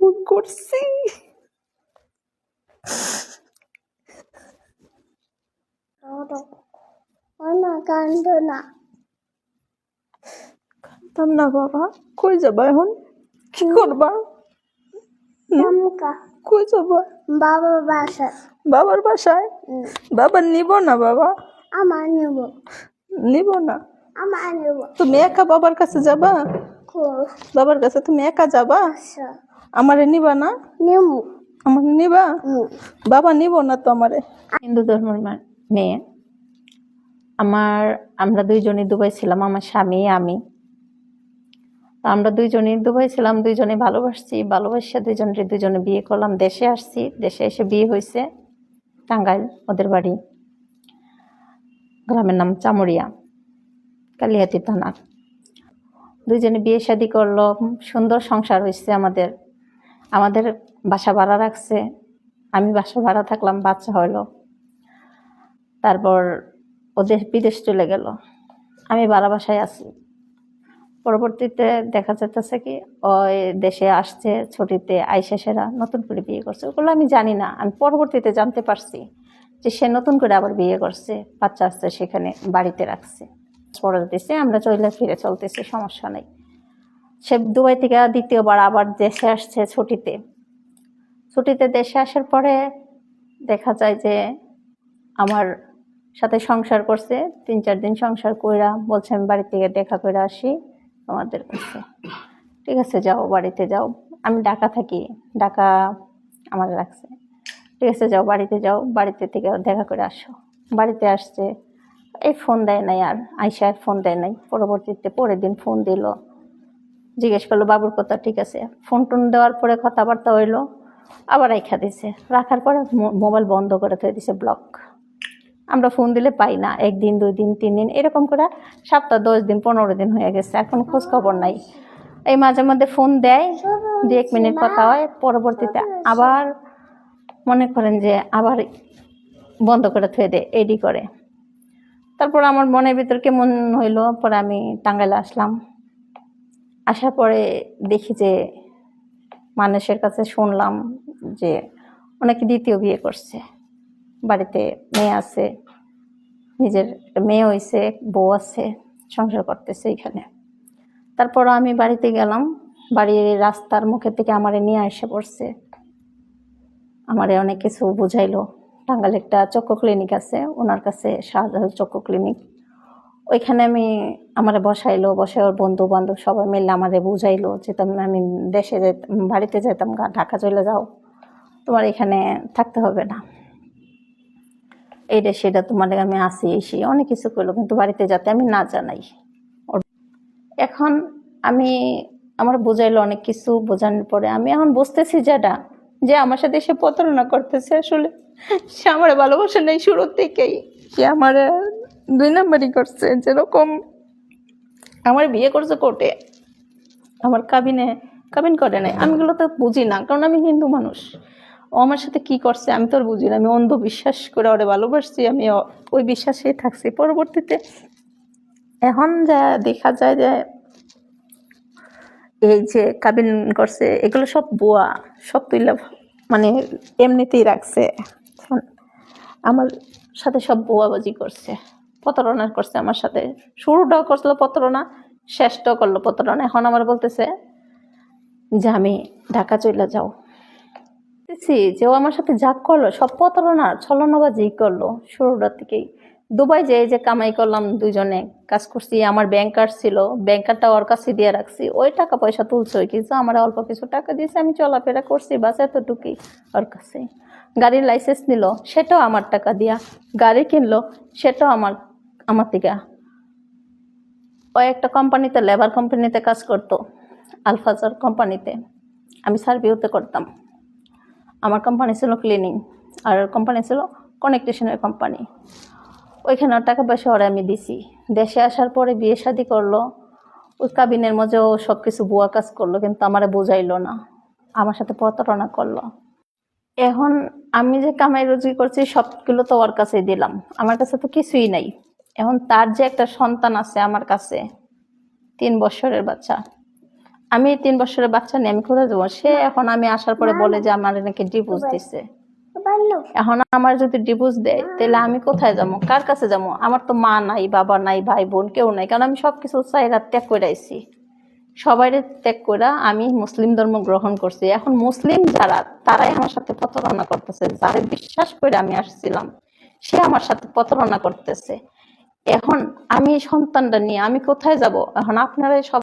ভুল করছি। কান্দো না। কাঁদতাম না বাবা। কই যাবা এখন? কি করবা? কই যাবা? বাবার বাসায়। বাবার বাসায়? বাবা নিব না বাবা। আমার নেব। নিব না। আমার নেব। তুমি একা বাবার কাছে যাবা? বাবার কাছে তুমি একা যাবা? আমারে নিবা না? নেব। আমারে নিবা? বাবা নিব না তো আমারে। হিন্দু ধর্মের মেয়ে। আমরা দুইজনই দুবাই ছিলাম, আমার স্বামী আমি। আমরা দুইজনই দুবাই ছিলাম, দুইজনে ভালোবাসছি, ভালোবাসা দুইজনে বিয়ে করলাম। দেশে আসছি, দেশে এসে বিয়ে হয়েছে টাঙ্গাইল, ওদের বাড়ি। গ্রামের নাম চামুরিয়া, কালিহাতী থানার। দুইজনে বিয়ে শাদী করলো, সুন্দর সংসার হয়েছে আমাদের। আমাদের বাসা ভাড়া রাখছে, আমি বাসা ভাড়া থাকলাম, বাচ্চা হইলো। তারপর ওদের বিদেশ চলে গেল, আমি ভাড়া বাসায় আছি। পরবর্তীতে দেখা যাচ্ছে কি ওই দেশে আসছে ছুটিতে, আইসা সেরা নতুন করে বিয়ে করছে। ওগুলো আমি জানি না, আমি পরবর্তীতে জানতে পারছি যে সে নতুন করে আবার বিয়ে করছে, বাচ্চা আসছে, সেখানে বাড়িতে রাখছে, পড়া দিতেছে, আমরা চলে ফিরে চলতেছি, সমস্যা নেই। সে দুবাই থেকে দ্বিতীয়বার আবার দেশে আসছে ছুটিতে দেশে আসার পরে দেখা যায় যে আমার সাথে সংসার করছে। 3-4 দিন সংসার কইরা বলছে আমি বাড়ি থেকে দেখা করে আসি তোমাদের কাছে। ঠিক আছে যাও, বাড়িতে যাও। আমি ঢাকা থাকি, ঢাকা আমার রাখছে। ঠিক আছে যাও, বাড়িতে যাও, বাড়িতে থেকে দেখা করে আসো। বাড়িতে আসছে, এই ফোন দেয় নাই, আর আইসা ফোন দেয় নাই। পরবর্তীতে পরের দিন ফোন দিল, জিজ্ঞেস করলো বাবুর কথা। ঠিক আছে, ফোন টোন দেওয়ার পরে কথাবার্তা হইলো, আবার রেখা দিছে। রাখার পরে মোবাইল বন্ধ করে থয়ে দিছে, ব্লক। আমরা ফোন দিলে পাই না, 1 দিন 2 দিন 3 দিন এরকম করে সপ্তাহ 10 দিন 15 দিন হয়ে গেছে, এখন খোঁজ খবর নাই। এই মাঝে মধ্যে ফোন দেয়, 2-1 মিনিট কথা হয়, পরবর্তীতে আবার মনে করেন যে আবার বন্ধ করে থুয়ে দেয়, এডি করে। তারপর আমার মনের ভিতর কেমন হইলো, পরে আমি টাঙ্গাইলে আসলাম। আসার পরে দেখি যে মানুষের কাছে শুনলাম যে অনেকে দ্বিতীয় বিয়ে করছে, বাড়িতে মেয়ে আছে, নিজের মেয়ে হয়েছে, বউ আছে, সংসার করতেছে এখানে। তারপর আমি বাড়িতে গেলাম, বাড়ির রাস্তার মুখে থেকে আমারে নিয়ে এসে পড়ছে, আমারে অনেক কিছু বুঝাইলো। টাঙ্গাইলে একটা চক্ষু ক্লিনিক আছে, ওনার কাছে, শাহজালাল চক্ষু ক্লিনিক, ওইখানে আমারে বসাইলো। বসে ওর বন্ধু বান্ধব সবাই মিলে আমারে বুঝাইলো যে আমি দেশে যেতাম, বাড়িতে যেতাম, ঢাকা চলে যাও, তোমার এখানে থাকতে হবে না, এইটা সেটা তোমার আমি আসি এসি অনেক কিছু করলো, কিন্তু বাড়িতে যাতে আমি না জানাই। এখন আমার বোঝাইলো অনেক কিছু, বোঝানোর পরে আমি এখন বুঝতেছি যেটা যে আমার সাথে সে প্রতারণা করতেছে। আসলে সে আমার ভালোবাসা নেই শুরুর থেকেই, সে আমার 2 নাম্বারই করছে। যেরকম আমার বিয়ে করছে কোর্টে, আমার কাবিন করে নাই, আমি এগুলো তো বুঝি না, কারণ আমি হিন্দু মানুষ। ও আমার সাথে কি করছে আমি তো আর বুঝি না, আমি অন্ধ বিশ্বাস করে ওরে ভালোবাসছি, আমি ওই বিশ্বাসেই থাকছি। পরবর্তীতে এখন যা দেখা যায় যে এই যে কাবিন করছে, এগুলো সব বুয়া, সব তুইলা মানে এমনিতেই রাখছে। আমার সাথে সব বুয়াবাজি করছে, প্রতারণা করছে আমার সাথে। শুরুটাও করছিল প্রতারণা, শেষটাও করলো প্রতারণা। এখন আমার বলতেছে যে আমি ঢাকা চলে যাও। যে ও আমার সাথে যা করলো সব প্রতারণা, ছলনাবাজি করলো শুরুটার থেকেই। দুবাই যে কামাই করলাম, দুইজনে কাজ করছি, আমার ব্যাংকার ছিল, ব্যাংকারটা ওর কাছে দিয়ে রাখছি, ওই টাকা পয়সা তুলছে কিছু, আমার অল্প কিছু টাকা দিয়েছে, আমি চলাফেরা করছি, বাস এতটুকুই ওর কাছে। গাড়ির লাইসেন্স নিল, সেটাও আমার টাকা দিয়া। গাড়ি কিনলো, সেটাও আমার থেকে। ও একটা কোম্পানিতে, লেবার কোম্পানিতে কাজ করতো, আলফাজার কোম্পানিতে, আমি সার্ভিউতে করতাম। আমার কোম্পানি ছিল ক্লিনিং, আর কোম্পানি ছিল কানেকটেশনের কোম্পানি। ওইখানে টাকা পয়সা ওরা আমি দিছি। দেশে আসার পরে বিয়ে শাদী করলো, ওই কাবিনের মধ্যেও সব কিছু বুয়া কাজ করলো, কিন্তু আমারে বোঝাইলো না, আমার সাথে প্রতারণা করলো। এখন আমি যে কামাই রুজি করছি সবগুলো তো ওর কাছেই দিলাম, আমার কাছে তো কিছুই নাই। এখন তার যে একটা সন্তান আছে আমার কাছে, 3 বছরের বাচ্চা, আমি 3 বছরের বাচ্চা নিয়ে আমি কোথায় যাবো? সে এখন আমি আসার পরে বলে যে আমার নাকি ডিভোর্স দিছে। বানো এখন আমার যদি ডিভোর্স দেয় তাহলে আমি কোথায় যাবো, কার কাছে যাবো? আমার তো মা নাই, বাবা নাই, ভাই বোন কেউ নাই, কারণ আমি সবকিছু চাইরা ত্যাগ করে আইছি। সবাই ত্যাগ করে আমি মুসলিম ধর্ম গ্রহণ করছি। এখন মুসলিম যারা তারাই আমার সাথে প্রতারণা করতেছে, যারে বিশ্বাস করে আমি আসছিলাম সে আমার সাথে প্রতারণা করতেছে। এখন আমি সন্তানটা নিয়ে আমি কোথায় যাব? এখন আপনারা সব